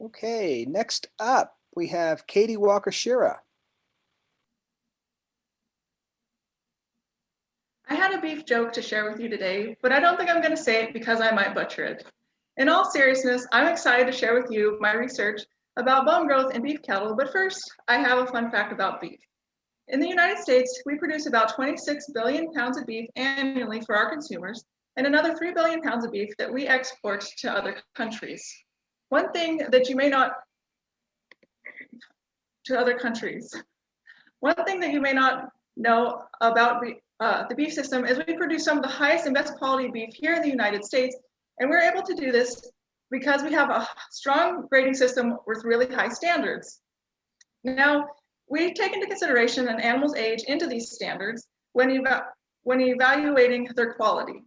Okay, next up, we have Katie Walker-Shira. I had a beef joke to share with you today, but I don't think I'm going to say it because I might butcher it. In all seriousness, I'm excited to share with you my research about bone growth in beef cattle, but first, I have a fun fact about beef. In the United States, we produce about 26 billion pounds of beef annually for our consumers, and another 3 billion pounds of beef that we export to other countries. One thing that you may not know about the beef system is we produce some of the highest and best quality beef here in the United States, and we're able to do this because we have a strong grading system with really high standards. Now, we take into consideration an animal's age into these standards when evaluating their quality.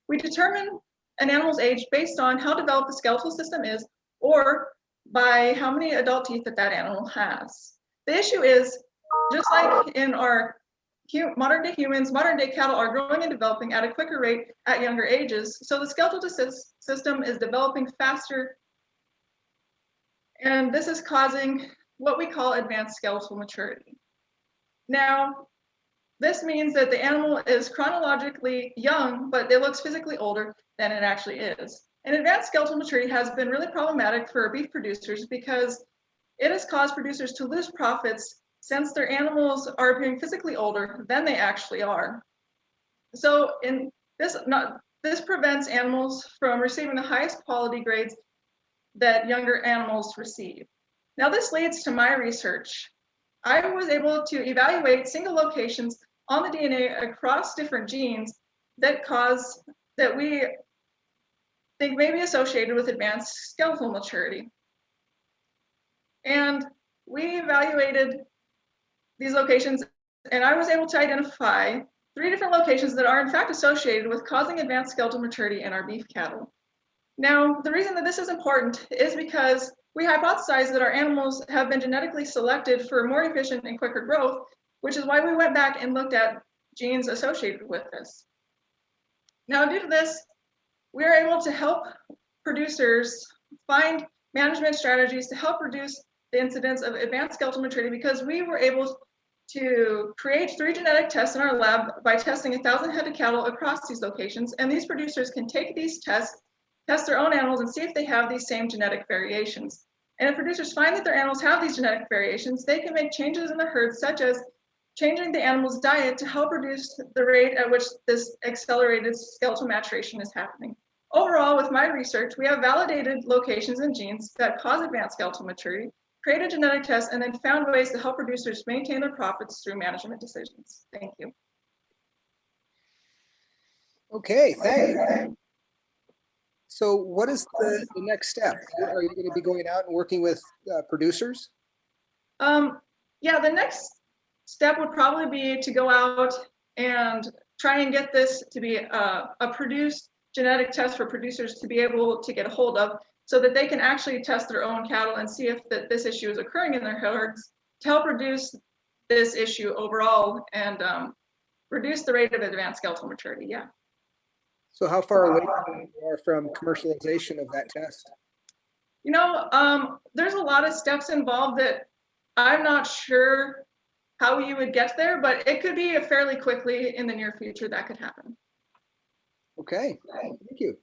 We determine an animal's age based on how developed the skeletal system is, or by how many adult teeth that animal has. The issue is, just like in our modern day humans, modern day cattle are growing and developing at a quicker rate at younger ages, so the skeletal system is developing faster, and this is causing what we call advanced skeletal maturity. Now, this means that the animal is chronologically young, but it looks physically older than it actually is. And advanced skeletal maturity has been really problematic for beef producers because it has caused producers to lose profits since their animals are appearing physically older than they actually are. So this prevents animals from receiving the highest quality grades that younger animals receive. Now this leads to my research. I was able to evaluate single locations on the DNA across different genes that we think may be associated with advanced skeletal maturity. And we evaluated these locations, and I was able to identify 3 different locations that are in fact associated with causing advanced skeletal maturity in our beef cattle. Now, the reason that this is important is because we hypothesize that our animals have been genetically selected for more efficient and quicker growth, which is why we went back and looked at genes associated with this. Now, due to this, we are able to help producers find management strategies to help reduce the incidence of advanced skeletal maturity because we were able to create 3 genetic tests in our lab by testing 1,000 head of cattle across these locations, and these producers can take these tests, test their own animals, and see if they have these same genetic variations. And if producers find that their animals have these genetic variations, they can make changes in the herd, such as changing the animal's diet to help reduce the rate at which this accelerated skeletal maturation is happening. Overall, with my research, we have validated locations and genes that cause advanced skeletal maturity, created genetic tests, and then found ways to help producers maintain their profits through management decisions. Thank you. Okay, thanks. So what is the next step? Are you going to be going out and working with producers? Yeah, the next step would probably be to go out and try and get this to be a produced genetic test for producers to be able to get a hold of so that they can actually test their own cattle and see if this issue is occurring in their herds to help reduce this issue overall and reduce the rate of advanced skeletal maturity, yeah. So how far away you are from commercialization of that test? You know, there's a lot of steps involved that I'm not sure how you would get there, but it could be fairly quickly in the near future that could happen. Okay, thank you.